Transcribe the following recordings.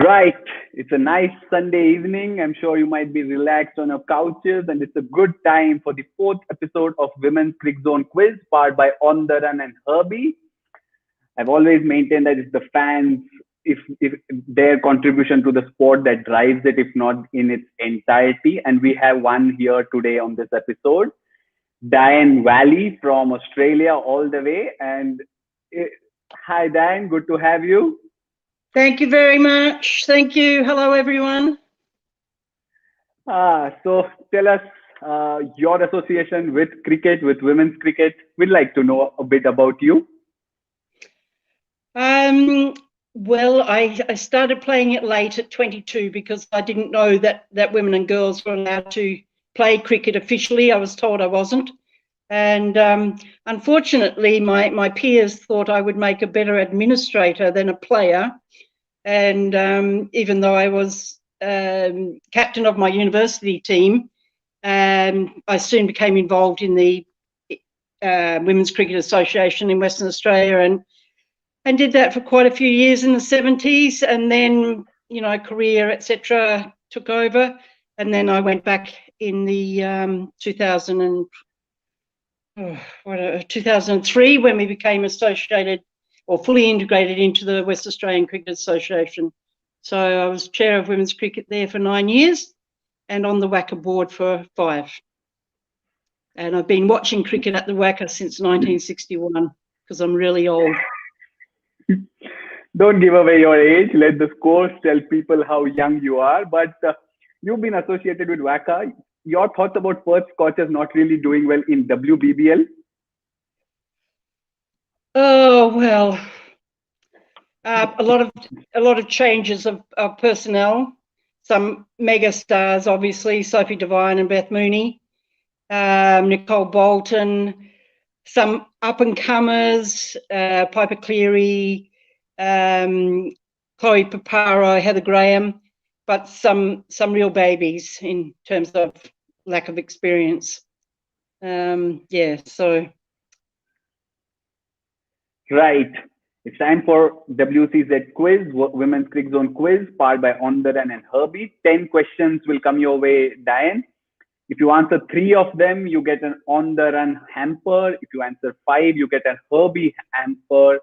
Right. It's a nice Sunday evening. I'm sure you might be relaxed on your couches, and it's a good time for the fourth episode of Women's Crick Zone Quiz, powered by On the Run and Herbie. I've always maintained that it's the fans, if their contribution to the sport that drives it, if not in its entirety. And we have one here today on this episode, Diane Valli from Australia, all the way. And eh, hi, Diane. Good to have you. Thank you very much. Thank you. Hello, everyone. So tell us your association with cricket, with women's cricket. We'd like to know a bit about you. Well, I started playing it late at 22 because I didn't know that women and girls were allowed to play cricket officially. I was told I wasn't. And unfortunately, my peers thought I would make a better administrator than a player. And even though I was captain of my university team, I soon became involved in the Women's Cricket Association in Western Australia and did that for quite a few years in the 70s. And then, career, etc., took over. And then I went back in the 2003 when we became associated or fully integrated into the West Australian Cricket Association. So I was chair of women's cricket there for 9 years and on the WACA board for 5. And I've been watching cricket at the WACA since 1961 because I'm really old. Don't give away your age. Let the scores tell people how young you are. But you've been associated with WACA. Your thoughts about Perth Scorchers not really doing well in WBBL? Oh, well, a lot of changes of personnel. Some mega stars, obviously, Sophie Devine and Beth Mooney, Nicole Bolton, some up and comers, Piper Cleary, Chloe Paparo, Heather Graham, but some real babies in terms of lack of experience. So. Right. It's time for WCZ Quiz, Women's Crick Zone Quiz, powered by On the Run and Herbie. 10 questions will come your way, Diane. If you answer 3 of them, you get an On the Run hamper. If you answer 5, you get a Herbie hamper.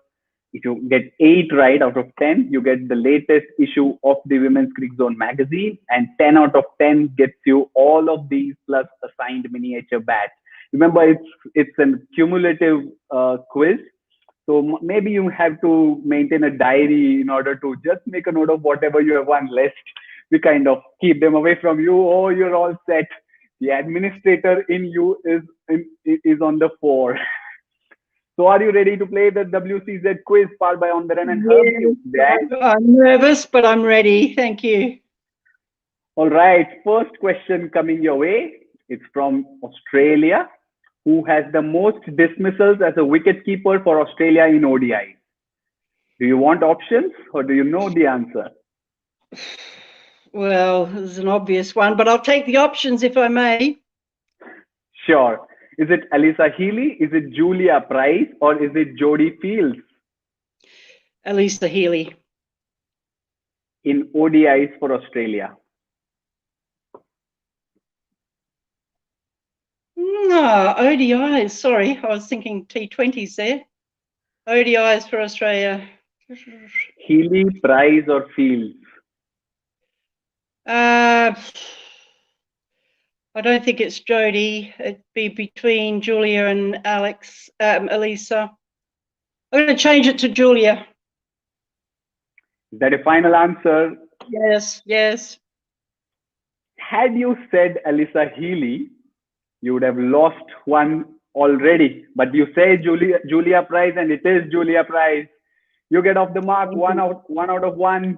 If you get 8 right out of 10, you get the latest issue of the Women's Crick Zone magazine. And 10 out of 10 gets you all of these plus a signed miniature bat. Remember, it's a cumulative quiz. So maybe you have to maintain a diary in order to just make a note of whatever you have won, lest we kind of keep them away from you. Oh, you're all set. The administrator in you is on the 4. So are you ready to play the WCZ quiz powered by On the Run and Herbie? I'm nervous, but I'm ready. Thank you. All right. First question coming your way. It's from Australia. Who has the most dismissals as a wicketkeeper for Australia in ODI? Do you want options or do you know the answer? Well, there's an obvious one, but I'll take the options if I may. Sure. Is it Alyssa Healy? Is it Julia Price? Or is it Jodie Fields? Alyssa Healy. In ODIs for Australia. No, ODIs. Sorry, I was thinking T20s there. ODIs for Australia. Healy, Price, or Fields? I don't think it's Jodie. It'd be between Julia and Alyssa. I'm going to change it to Julia. Is that a final answer? Yes. Had you said Alyssa Healy, you would have lost one already. But you say Julia Price, and it is Julia Price. You get off the mark, one out of 1.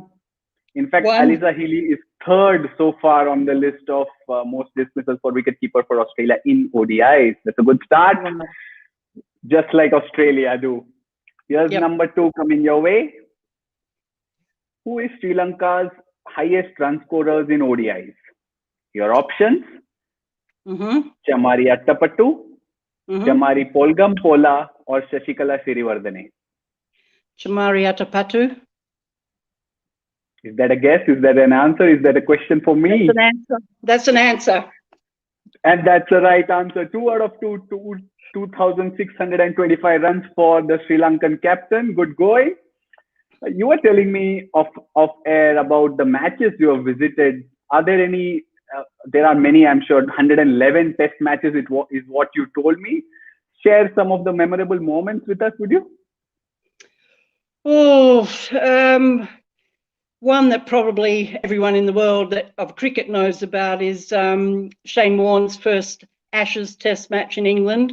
In fact, Alyssa Healy is 3rd so far on the list of most dismissals for wicketkeeper for Australia in ODIs. That's a good start, just like Australia do. Here's number 2 coming your way. Who is Sri Lanka's highest run scorers in ODIs? Your options. Chamari Attapattu, Chamari Polgampola, or Shashikala Sirivardhane? Chamari Attapattu. Is that a guess? Is that an answer? Is that a question for me? That's an answer. That's an answer. And that's the right answer. 2 out of 2,625 runs for the Sri Lankan captain. Good going. You were telling me off air about the matches you have visited. Are there any? There are many, I'm sure. 111 test matches is what you told me. Share some of the memorable moments with us, would you? Oh, one that probably everyone in the world of cricket knows about is Shane Warne's first Ashes Test match in England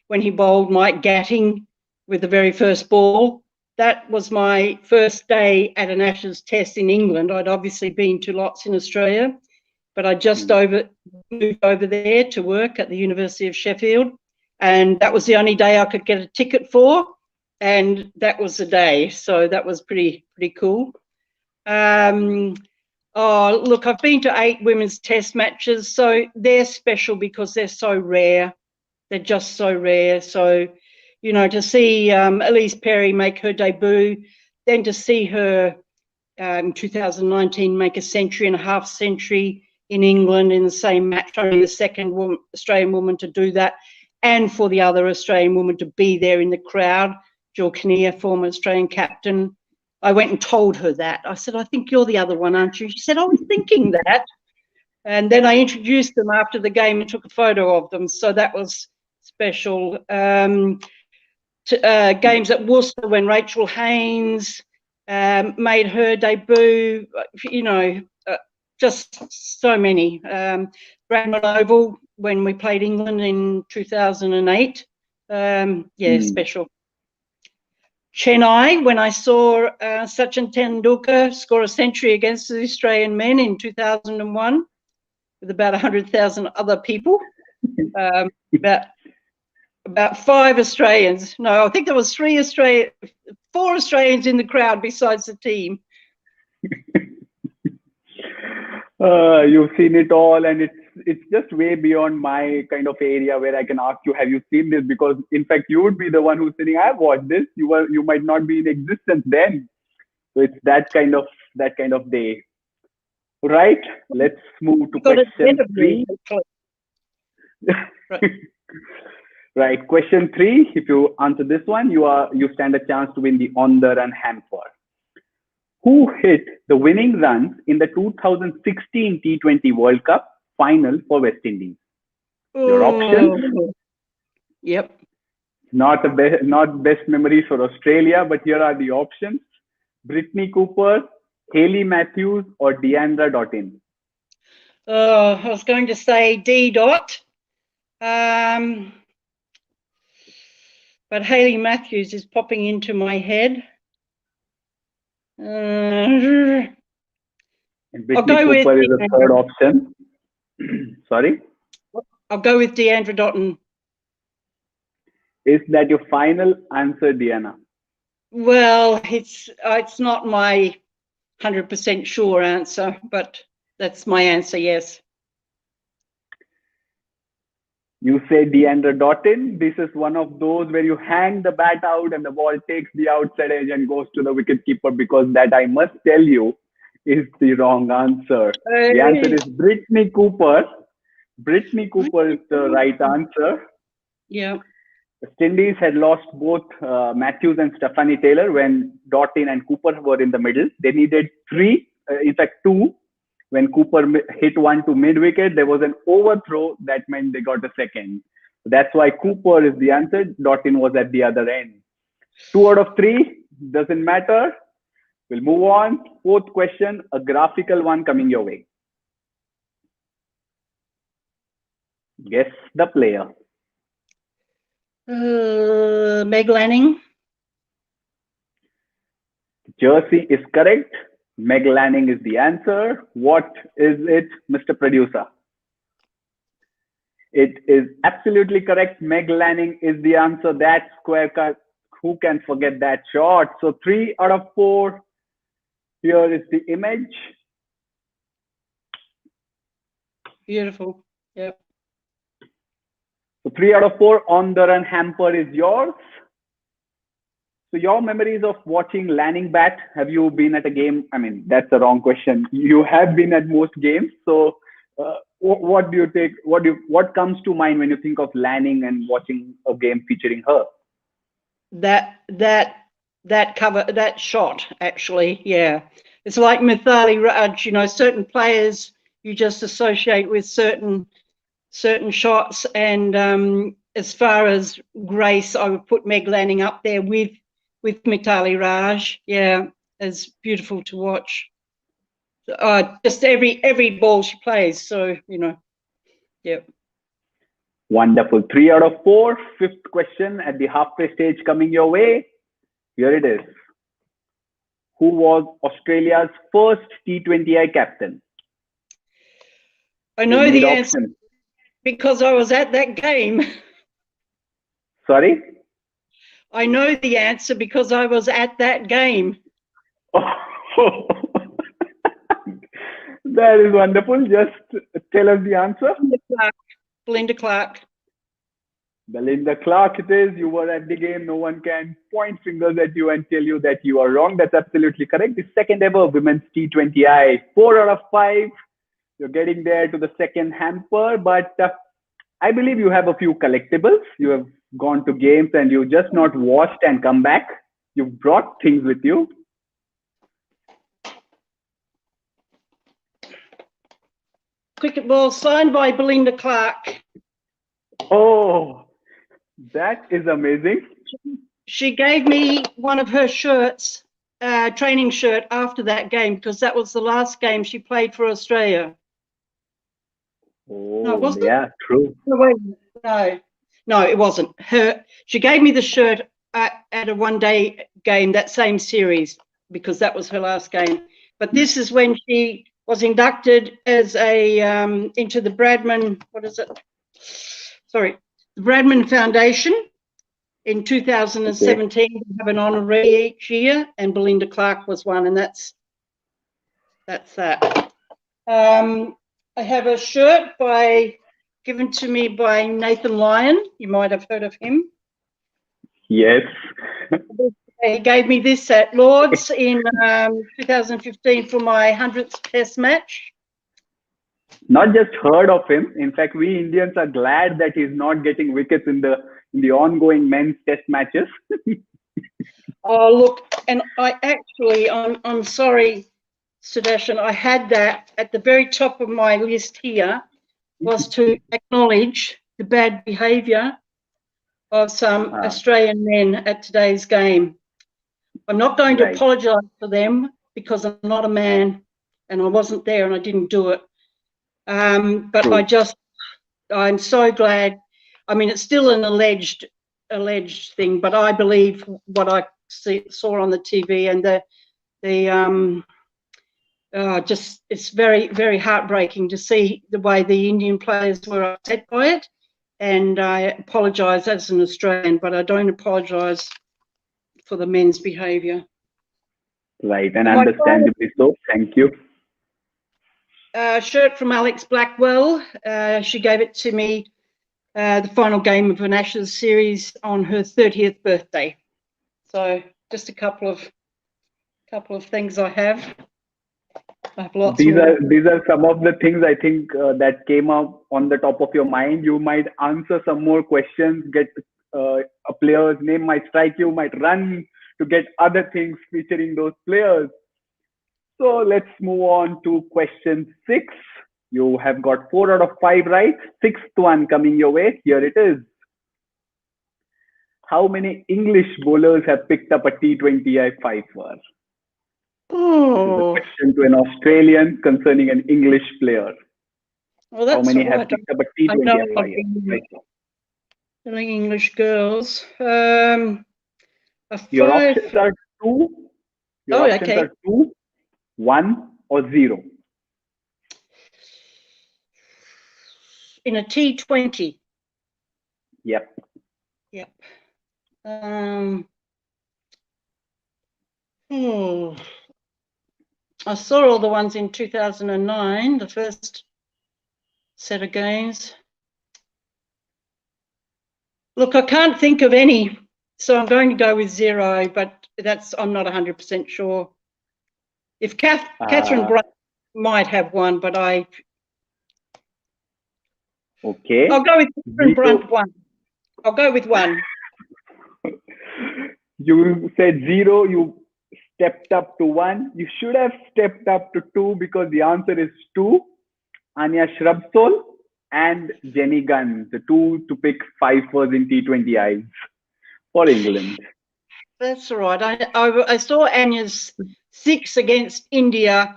when he bowled Mike Gatting with the very first ball. That was my first day at an Ashes Test in England. I'd obviously been to lots in Australia, but I just moved over there to work at the University of Sheffield, and that was the only day I could get a ticket for, and that was the day. So that was pretty cool. Oh, look, I've been to 8 women's test matches, so they're special because they're so rare. They're just so rare. So, you know, to see Elise Perry make her debut, then to see her in 2019 make a century and a half century in England in the same match, only the second Australian woman to do that, and for the other Australian woman to be there in the crowd, Jill Kinnear, former Australian captain. I went and told her that. I said, I think you're the other one, aren't you? She said, I was thinking that. And then I introduced them after the game and took a photo of them. So that was special. Games at Worcester when Rachel Haynes made her debut, you know, just so many. Bradman Oval when we played England in 2008. Special. Chennai, when I saw Sachin Tendulkar score a century against the Australian men in 2001 with about 100,000 other people, about 5 Australians. No, I think there was 4 Australians in the crowd besides the team. You've seen it all, and it's just way beyond my kind of area where I can ask you, have you seen this? Because in fact, you would be the one who's saying, I've watched this. You might not be in existence then. So it's that kind of day. Right. Let's move to question 3. Right. Question 3. If you answer this one, you stand a chance to win the on the run hamper. Who hit the winning runs in the 2016 T20 World Cup final for West Indies? Your options. Yep. Not best memories for Australia, but here are the options: Brittany Cooper, Hayley Matthews, or Deandra Dottin. I was going to say D. Dot, but Hayley Matthews is popping into my head. And Brittany Cooper is the third option. Sorry? I'll go with Deandra Dottin. Is that your final answer, Diana? Well, it's not my 100% sure answer, but that's my answer, yes. You say Deandra Dottin. This is one of those where you hang the bat out and the ball takes the outside edge and goes to the wicket keeper, because that, I must tell you, is the wrong answer. Hey. The answer is Brittany Cooper. Brittany Cooper is the right answer. Yeah. West Indies had lost both Matthews and Stephanie Taylor when Dottin and Cooper were in the middle. They needed 3, in fact 2. When Cooper hit one to mid-wicket, there was an overthrow that meant they got a second. That's why Cooper is the answer. Dottin was at the other end. 2 out of 3, doesn't matter. We'll move on. 4th question, a graphical one coming your way. Guess the player. Meg Lanning. Jersey is correct. Meg Lanning is the answer. What is it, Mr. Producer? It is absolutely correct. Meg Lanning is the answer. That square cut. Who can forget that shot? So 3 out of 4. Here is the image. Beautiful. Yep. So 3 out of 4 on the run hamper is yours. So your memories of watching Lanning bat, have you been at a game? I mean, that's the wrong question. You have been at most games. So what do you take? What comes to mind when you think of Lanning and watching a game featuring her? That shot, actually, yeah. It's like Mithali Raj, you know, certain players you just associate with certain shots. And as far as grace, I would put Meg Lanning up there with Mithali Raj. Yeah, it's beautiful to watch. Just every ball she plays. So, you know, yeah. Wonderful. 3 out of 4. Fifth question at the halfway stage coming your way. Here it is. Who was Australia's first T20I captain? I know the answer because I was at that game. Sorry? I know the answer because I was at that game. Oh. That is wonderful. Just tell us the answer. Belinda Clark. Belinda Clark it is. You were at the game. No one can point fingers at you and tell you that you are wrong. That's absolutely correct. The second ever women's T20I. 4 out of 5. You're getting there to the second hamper. But I believe you have a few collectibles. You have gone to games and you just not watched and come back. You've brought things with you. Cricket ball signed by Belinda Clark. Oh, that is amazing. She gave me one of her shirts, training shirt, after that game because that was the last game she played for Australia. Oh, no, wasn't yeah, it? True. No, it wasn't. She gave me the shirt at a one-day game, that same series, because that was her last game. But this is when she was inducted as into the Bradman, the Bradman Foundation in 2017. Okay. We have an honoree each year, and Belinda Clark was one, and that's that. I have a shirt given to me by Nathan Lyon. You might have heard of him. Yes. He gave me this at Lord's in 2015 for my 100th Test match. Not just heard of him. In fact, we Indians are glad that he's not getting wickets in the ongoing men's Test matches. Oh, look, and I'm sorry, Sudarshan, I had that at the very top of my list here, was to acknowledge the bad behaviour of some Australian men at today's game. I'm not going to apologise for them because I'm not a man and I wasn't there and I didn't do it. But I'm so glad. I mean, it's still an alleged thing, but I believe what I saw on the TV, and it's very, very heartbreaking to see the way the Indian players were upset by it. And I apologise as an Australian, but I don't apologise for the men's behaviour. Right, and understandably so. Thank you. Shirt from Alex Blackwell. She gave it to me the final game of an Ashes series on her 30th birthday. So just a couple of things I have. I have lots. These are some of the things I think that came up on the top of your mind. You might answer some more questions, get a player's name might strike you, might run to get other things featuring those players. So let's move on to question 6. You have got 4 out of 5 right. 6th one coming your way. Here it is. How many English bowlers have picked up a T20I 5-over? Oh. This is a question to an Australian concerning an English player. Well, that's how many have picked up a T20I 5-over? English girls. Your options are 2. Your options are 2, 1, or 0. In a T20. Yep. I saw all the ones in 2009, the first set of games. Look, I can't think of any So I'm going to go with 0, but I'm not 100% sure. If Catherine Brunt might have one, but okay. I'll go with Catherine Brunt 1. I'll go with 1. You said 0. You stepped up to 1. You should have stepped up to 2 because the answer is 2. Anya Shrubsole and Jenny Gunn, the 2 to pick 5 first in T20Is for England. That's all right. I saw Anya's 6 against India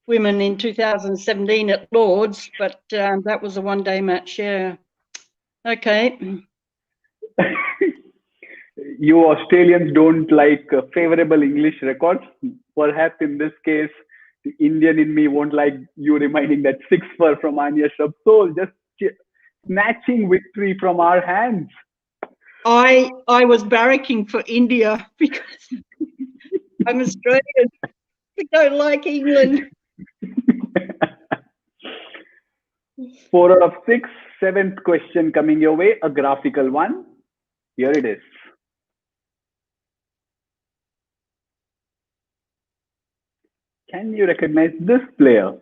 women in 2017 at Lord's, but that was a one-day match. Yeah. Okay. You Australians don't like favorable English records. Perhaps in this case, the Indian in me won't like you reminding that 6 from Anya Shrubsole, just snatching victory from our hands. I was barracking for India because I'm Australian. We don't like England. 4 out of 6. 7th question coming your way, a graphical one. Here it is. Can you recognize this player?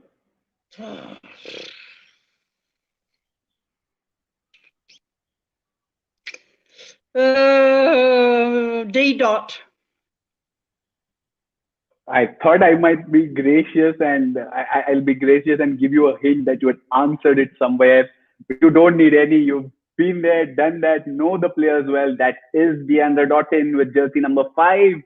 D. Dot. I thought I might be gracious, and I'll be gracious and give you a hint that you had answered it somewhere. But you don't need any. You've been there, done that, know the players well. That is Diane Valli with jersey number 5.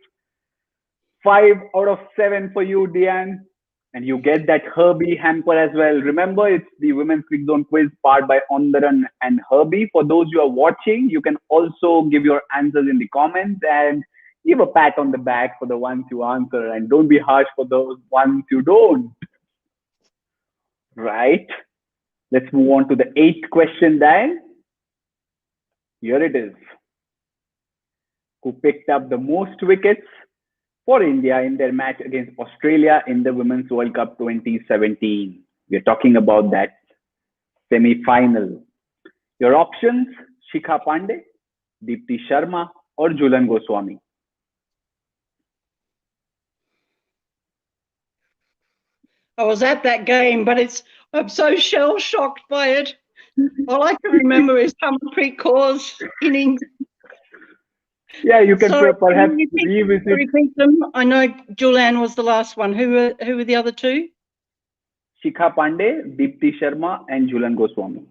5 out of 7 for you, Diane. And you get that Herbie hamper as well. Remember, it's the Women's Cricket Zone quiz powered by Ondaran and Herbie. For those who are watching, you can also give your answers in the comments and give a pat on the back for the ones you answer. And don't be harsh for those ones you don't. Right. Let's move on to the 8th question, Diane. Here it is. Who picked up the most wickets for India in their match against Australia in the Women's World Cup 2017. We're talking about that semi-final. Your options, Shikha Pandey, Deepti Sharma, or Jhulan Goswami. I was at that game, but I'm so shell-shocked by it. All I can remember is Harmanpreet Kaur's innings. Yeah, you can perhaps revisit them. I know Jhulan was the last one. Who were the other 2? Shikha Pandey, Deepti Sharma, and Jhulan Goswami.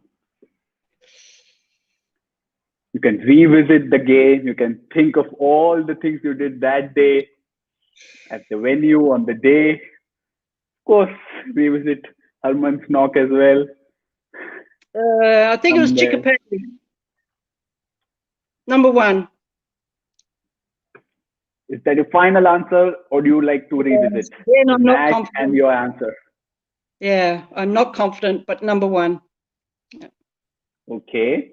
You can revisit the game. You can think of all the things you did that day at the venue on the day. Of course, revisit Harman's knock as well. I think it was Chickapelli. Number 1. Is that your final answer, or do you like to revisit I'm not confident. And your answer? Yeah, I'm not confident, but number 1. Yeah. Okay.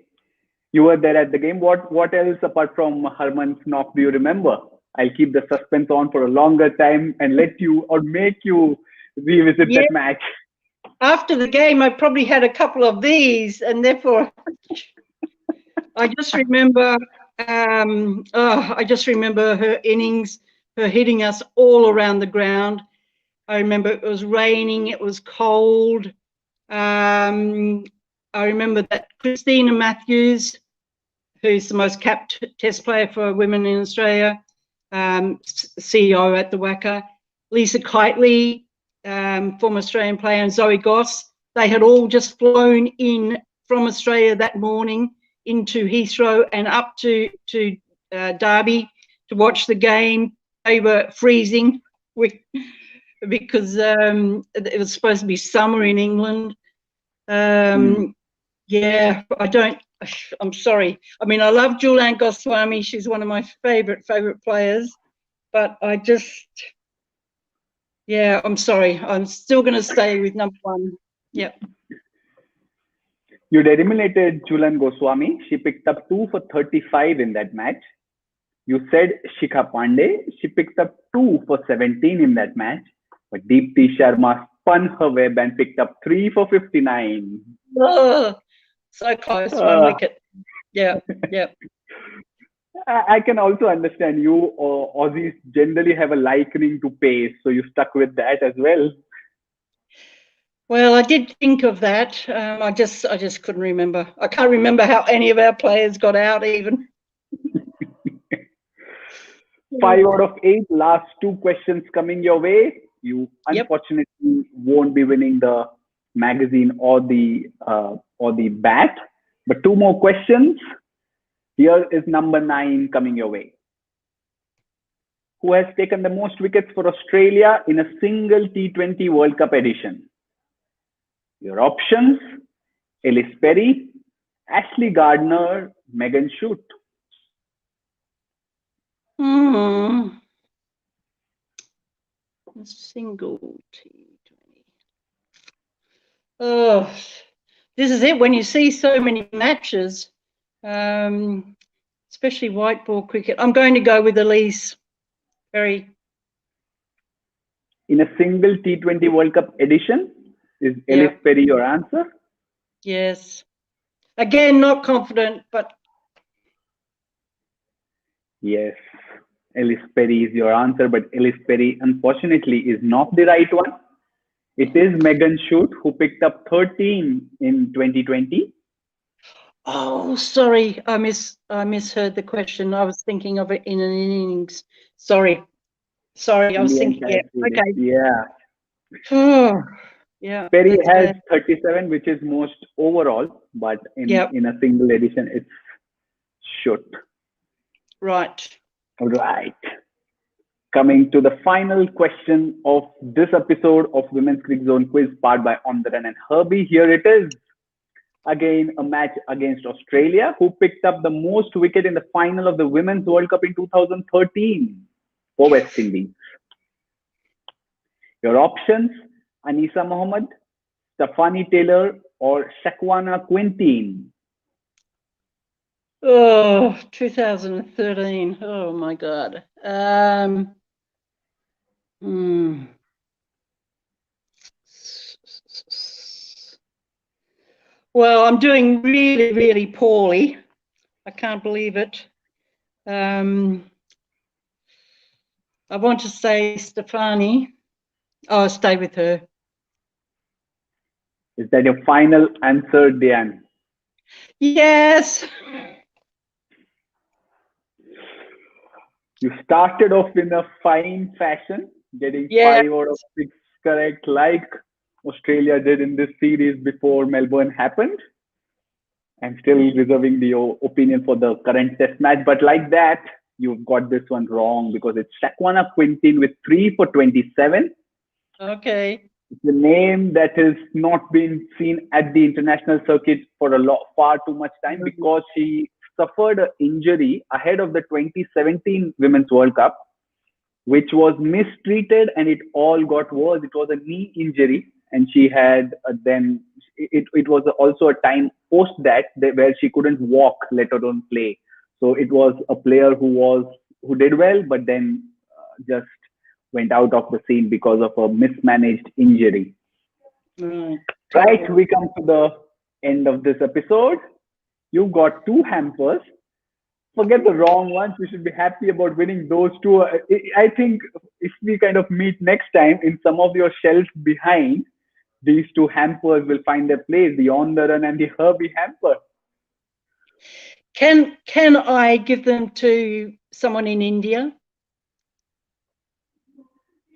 You were there at the game. What else apart from Harman's knock do you remember? I'll keep the suspense on for a longer time and let you or make you revisit that match. After the game, I probably had a couple of these, and therefore I just remember. I just remember her innings, her hitting us all around the ground. I remember it was raining, it was cold. I remember that Christina Matthews, who's the most capped test player for women in Australia, CEO at the WACA, Lisa Kitely, former Australian player, and Zoe Goss, they had all just flown in from Australia that morning into Heathrow and up to Derby to watch the game. They were freezing because it was supposed to be summer in England. Yeah, I'm sorry. I mean, I love Jhulan Goswami. She's one of my favorite players, but I'm sorry. I'm still going to stay with number 1. Yep. You'd eliminated Jhulan Goswami. She picked up 2 for 35 in that match. You said Shikha Pandey. She picked up 2 for 17 in that match. But Deepti Sharma spun her web and picked up 3 for 59. Oh, so close. 1 wicket. Yeah, yeah. I can also understand you. Aussies generally have a likening to pace, so you stuck with that as well. Well, I did think of that. I just couldn't remember. I can't remember how any of our players got out even. 5 out of 8. Last 2 questions coming your way. You unfortunately won't be winning the magazine or the bat, but 2 more questions. Here is number 9 coming your way. Who has taken the most wickets for Australia in a single T20 World Cup edition? Your options: Ellis Perry, Ashley Gardner, Megan Schutt. A single T20. Oh, this is it. When you see so many matches, especially white ball cricket, I'm going to go with Elise Perry. In a single T20 World Cup edition, is Ellis Perry your answer? Yes. Again, not confident, but yes, Ellis Perry is your answer, but Ellis Perry unfortunately is not the right one. It is Megan Schutt, who picked up 13 in 2020. Oh, sorry, I misheard the question. I was thinking of it in an innings. Sorry, I was thinking. Okay. Yeah. Yeah. Perry has 37, which is most overall, but in a single edition, it's Schutt. Right. Right. Coming to the final question of this episode of Women's Cricket Zone Quiz, powered by On the Run and Herbie. Here it is. Again, a match against Australia, who picked up the most wicket in the final of the Women's World Cup in 2013 for West Indies. Your options: Anisa Mohammed, Stefanie Taylor, or Shakwana Quintin. Oh, 2013. Oh my God. Well, I'm doing really, really poorly. I can't believe it. I want to say Stefanie. I'll stay with her. Is that your final answer, Diane? Yes. You started off in a fine fashion, getting 5 out of 6 correct, like Australia did in this series before Melbourne happened. I'm still reserving the opinion for the current test match, but like that, you've got this one wrong because it's Shakwana Quintin with 3 for 27. Okay. It's a name that has not been seen at the international circuit for far too much time because she suffered an injury ahead of the 2017 Women's World Cup, which was mistreated and it all got worse. It was a knee injury, and she had it was also a time post that where she couldn't walk, let alone play. So it was a player who did well, but then just went out of the scene because of a mismanaged injury. Right, we come to the end of this episode. You've got 2 hampers. Forget the wrong ones. We should be happy about winning those 2. I think if we kind of meet next time, in some of your shelves behind, these 2 hampers will find their place, the On the Run and the Herbie hamper. Can I give them to someone in India?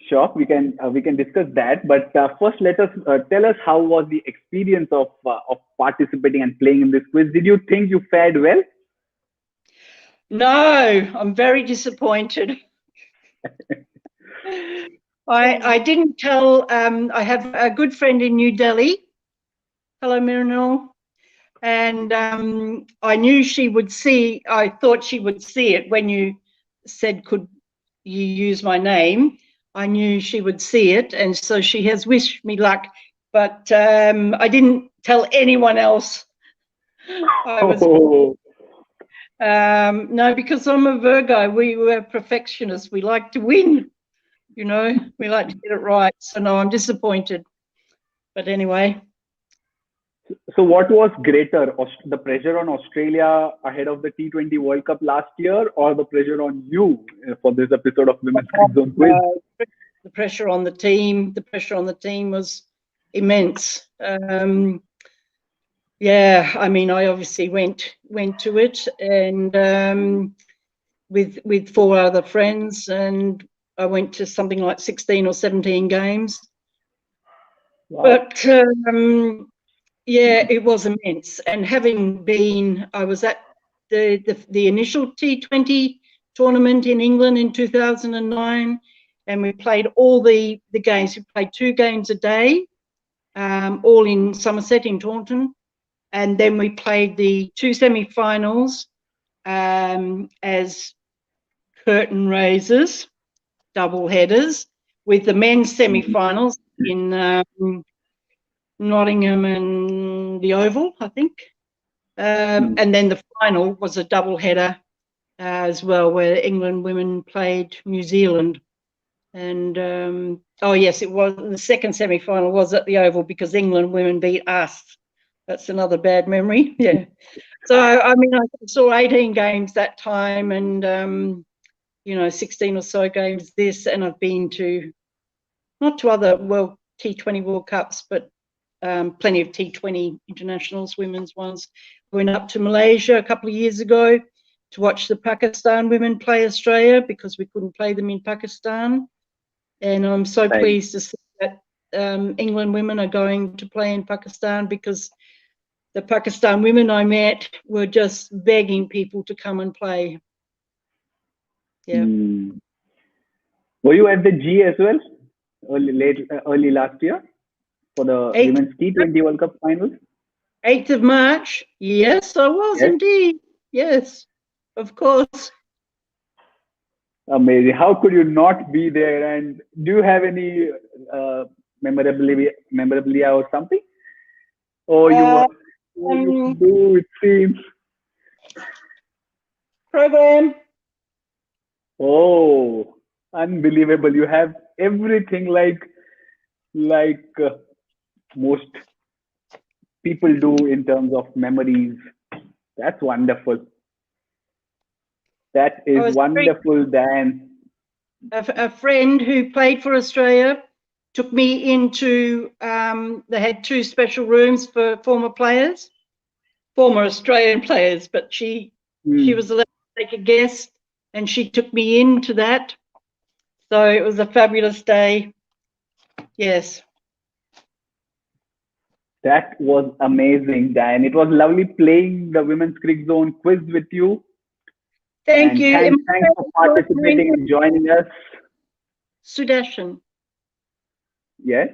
Sure, we can discuss that. But first, let us tell us how was the experience of participating and playing in this quiz. Did you think you fared well? No, I'm very disappointed. I didn't tell. I have a good friend in New Delhi. Hello, Mirinal. And I knew she would see. I thought she would see it when you said, "Could you use my name?" I knew she would see it, and so she has wished me luck. But I didn't tell anyone else. No, because I'm a Virgo. We're perfectionists. We like to win. We like to get it right. So no, I'm disappointed. But anyway. So what was greater, the pressure on Australia ahead of the T20 World Cup last year, or the pressure on you for this episode of Women's Cricket Zone Quiz? The pressure on the team. The pressure on the team was immense. Yeah, I mean, I obviously went to it, and with 4 other friends, and I went to something like 16 or 17 games. Wow. But yeah, it was immense. And having been, I was at the initial T20 tournament in England in 2009, and we played all the games. We played 2 games a day, all in Somerset in Taunton, and then we played the 2 semi-finals as curtain raisers, double headers, with the men's semi-finals in Nottingham and the Oval, I think. And then the final was a double header as well, where England women played New Zealand. And oh yes, it was the second semi-final was at the Oval because England women beat us. That's another bad memory. Yeah. So I mean, I saw 18 games that time, and 16 or so games this, and I've been to not to other T20 World Cups, but plenty of T20 internationals, women's ones. Went up to Malaysia a couple of years ago to watch the Pakistan women play Australia because we couldn't play them in Pakistan. And I'm so pleased to see that England women are going to play in Pakistan, because the Pakistan women I met were just begging people to come and play. Yeah. Were you at the G as well, early last year for the Women's T20 World Cup finals? 8th of March. Yes, I was indeed. Yes, of course. Amazing. How could you not be there? And do you have any memorabilia or something? Or you do, it seems. Program. Oh, unbelievable. You have everything like most people do in terms of memories. That's wonderful. That is wonderful, Dan. A friend who played for Australia took me into, they had 2 special rooms for former Australian players, but she was allowed to take a guest, and she took me into that. So it was a fabulous day. Yes. That was amazing, Diane. It was lovely playing the Women's Cricket Zone Quiz with you. Thank you. Thanks for participating and joining us. Sudarshan. Yes.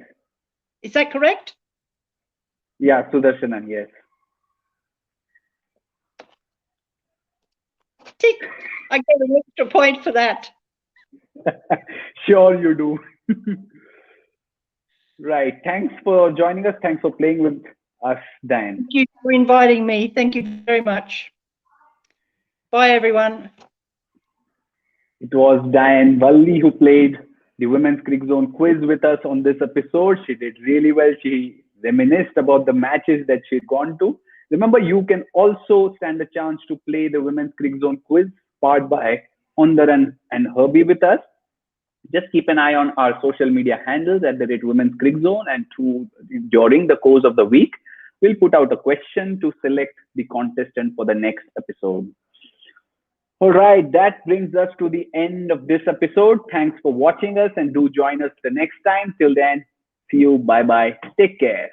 Is that correct? Yeah, Sudarshanan, yes. Tick. I get an extra point for that. Sure you do. Right. Thanks for joining us. Thanks for playing with us, Diane. Thank you for inviting me. Thank you very much. Bye, everyone. It was Diane Valli who played the Women's Cricket Zone Quiz with us on this episode. She did really well. She reminisced about the matches that she'd gone to. Remember, you can also stand a chance to play the Women's Cricket Zone Quiz powered by Ondaran and Herbie with us. Just keep an eye on our social media handles at the Women's Cricket Zone, and during the course of the week, we'll put out a question to select the contestant for the next episode. All right, that brings us to the end of this episode. Thanks for watching us, and do join us the next time. Till then, see you. Bye-bye. Take care.